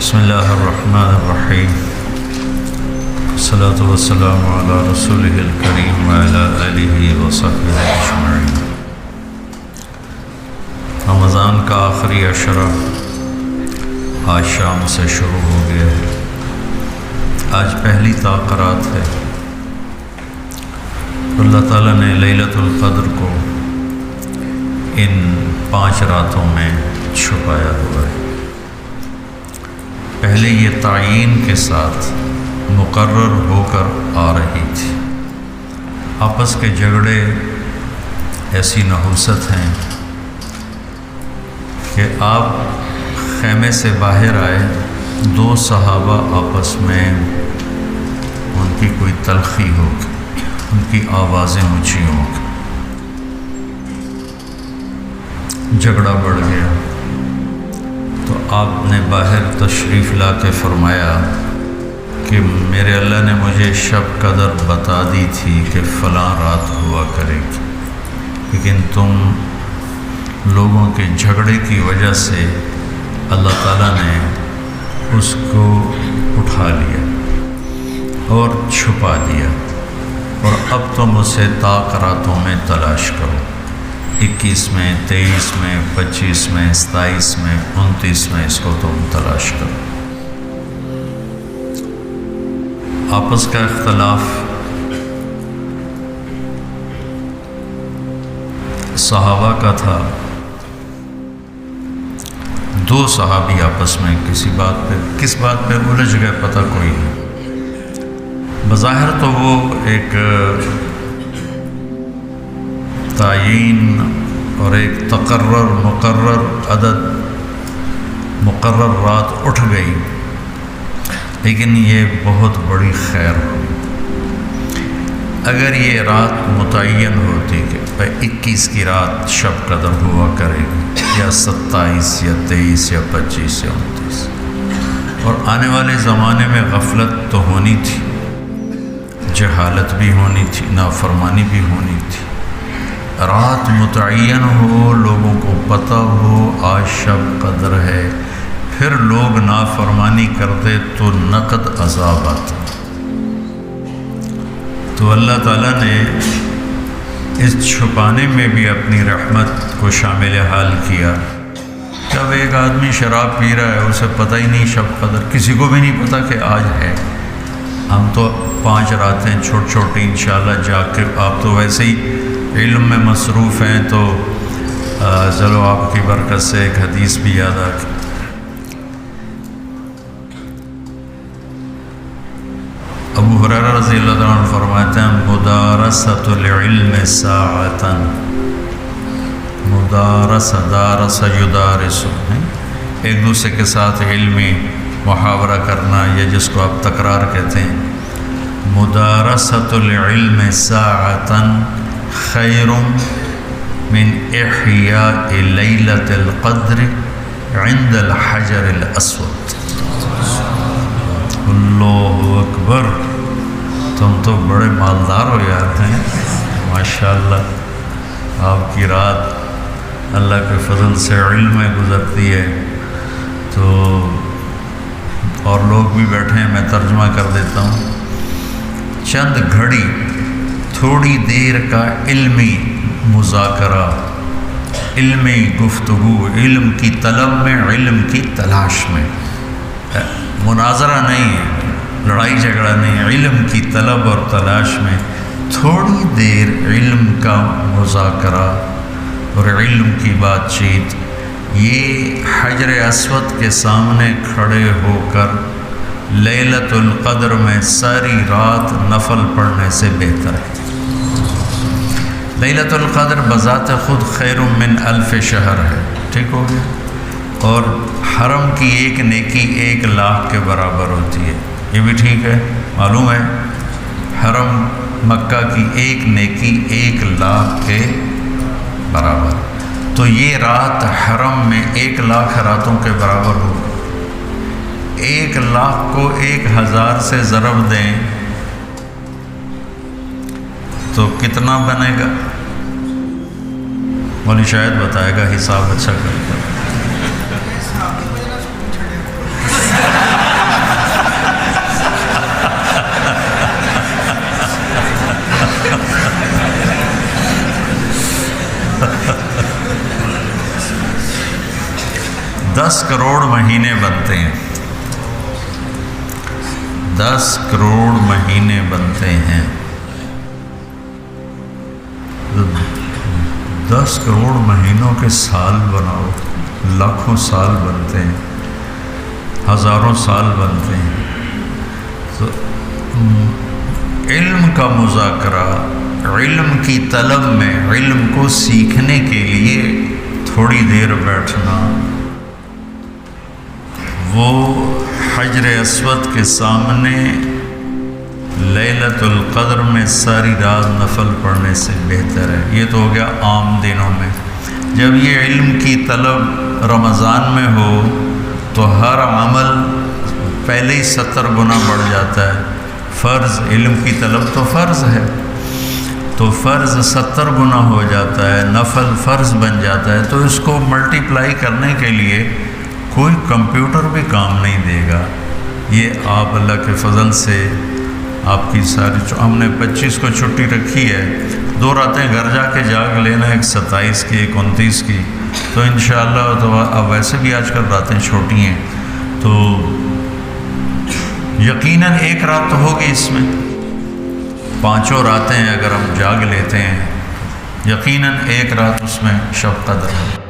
بسم اللہ الرحمن الرحیم والصلاة والسلام علی رسولہ الکریم وعلی آلہ وصحبہ اجمعین۔ رمضان کا آخری عشرہ آج شام سے شروع ہو گیا ہے۔ آج پہلی تاقرات ہے۔ اللہ تعالیٰ نے لیلۃ القدر کو ان 5 راتوں میں چھپایا ہوا ہے۔ پہلے یہ تعیین کے ساتھ مقرر ہو کر آ رہی تھی۔ آپس کے جھگڑے ایسی نحوست ہیں کہ آپ خیمے سے باہر آئے، 2 صحابہ آپس میں ان کی کوئی تلخی ہو، ان کی آوازیں اونچی ہوں، جھگڑا بڑھ گیا تو آپ نے باہر تشریف لا کے فرمایا کہ میرے اللہ نے مجھے شب قدر بتا دی تھی کہ فلاں رات ہوا کرے گی، لیکن تم لوگوں کے جھگڑے کی وجہ سے اللہ تعالیٰ نے اس کو اٹھا لیا اور چھپا دیا، اور اب تم اسے تاقراتوں میں تلاش کرو، 21 میں، 23 میں، 25 میں، 27 میں، 29 میں اس کو تم تلاش کرو۔ آپس کا اختلاف صحابہ کا تھا۔ 2 صحابی آپس میں کس بات پہ الجھ گئے پتہ کوئی نہیں۔ بظاہر تو وہ ایک تعیین اور ایک مقرر عدد مقرر رات اٹھ گئی، لیکن یہ بہت بڑی خیر ہوئی اگر یہ رات متعین ہوتی کہ 21 کی رات شب قدر ہوا کرے گی، یا 27 یا 23 یا 25 یا 29۔ اور آنے والے زمانے میں غفلت تو ہونی تھی، جہالت بھی ہونی تھی، نافرمانی بھی ہونی تھی۔ رات متعین ہو، لوگوں کو پتہ ہو آج شب قدر ہے، پھر لوگ نافرمانی کرتے تو نقد عذاب آتا۔ تو اللہ تعالیٰ نے اس چھپانے میں بھی اپنی رحمت کو شامل حال کیا۔ جب ایک آدمی شراب پی رہا ہے، اسے پتہ ہی نہیں شب قدر، کسی کو بھی نہیں پتہ کہ آج ہے۔ ہم تو 5 راتیں چھوٹی انشاءاللہ جا کے، آپ تو ویسے ہی علم میں مصروف ہیں، تو چلو آپ کی برکت سے ایک حدیث بھی یاد آ گئی۔ ابو ہریرہ رضی اللہ عنہ فرماتے ہیں مدارسۃ العلم ساعۃ، دارس یدارس، ایک دوسرے کے ساتھ علمی محاورہ کرنا، یا جس کو آپ تکرار کہتے ہیں۔ مدارسۃ العلم ساعۃ خیر من احیاء لیلۃ القدر عند الحجر الاسود۔ اللہ اکبر، تم تو بڑے مالدار ہو یار ہیں، ماشاءاللہ۔ آپ کی رات اللہ کے فضل سے علم میں گزرتی ہے، تو اور لوگ بھی بیٹھے ہیں، میں ترجمہ کر دیتا ہوں۔ چند گھڑی، تھوڑی دیر کا علمی مذاکرہ، علمی گفتگو، علم کی طلب میں، علم کی تلاش میں، مناظرہ نہیں ہے، لڑائی جھگڑا نہیں ہے، علم کی طلب اور تلاش میں تھوڑی دیر علم کا مذاکرہ اور علم کی بات چیت، یہ حجر اسود کے سامنے کھڑے ہو کر لیلۃ القدر میں ساری رات نفل پڑھنے سے بہتر ہے۔ لیلۃ القدر بذات خود خیر من 1000 شہر ہے، ٹھیک ہو گیا، اور حرم کی ایک نیکی 1,00,000 کے برابر ہوتی ہے، یہ بھی ٹھیک ہے، معلوم ہے۔ حرم مکہ کی ایک نیکی 1,00,000 کے برابر، تو یہ رات حرم میں 1,00,000 راتوں کے برابر ہو۔ 1,00,000 کو 1000 سے ضرب دیں تو کتنا بنے گا؟ مولی شاید بتائے گا، حساب اچھا کرے گا۔ دس کروڑ مہینے بنتے ہیں، 10 کروڑ مہینے بنتے ہیں، 10 کروڑ مہینوں کے سال بناؤ، لاکھوں سال بنتے ہیں، ہزاروں سال بنتے ہیں۔ تو علم کا مذاکرہ، علم کی طلب میں، علم کو سیکھنے کے لیے تھوڑی دیر بیٹھنا، وہ حجر اسود کے سامنے لیلۃ القدر میں ساری رات نفل پڑھنے سے بہتر ہے۔ یہ تو ہو گیا عام دنوں میں۔ جب یہ علم کی طلب رمضان میں ہو تو ہر عمل پہلے ہی 70 گنا بڑھ جاتا ہے۔ فرض، علم کی طلب تو فرض ہے، تو فرض 70 گنا ہو جاتا ہے، نفل فرض بن جاتا ہے۔ تو اس کو ملٹی پلائی کرنے کے لیے کوئی کمپیوٹر بھی کام نہیں دے گا۔ یہ آپ اللہ کے فضل سے آپ کی ساری، ہم نے 25 کو چھٹی رکھی ہے، 2 راتیں گھر جا کے جاگ لینا، ایک 27 کی، ایک 29 کی، تو انشاءاللہ تو اب ویسے بھی آج کل راتیں چھوٹی ہیں، تو یقیناً 1 رات تو ہوگی اس میں، 5 راتیں اگر ہم جاگ لیتے ہیں، یقیناً 1 رات اس میں شب قدر ہے۔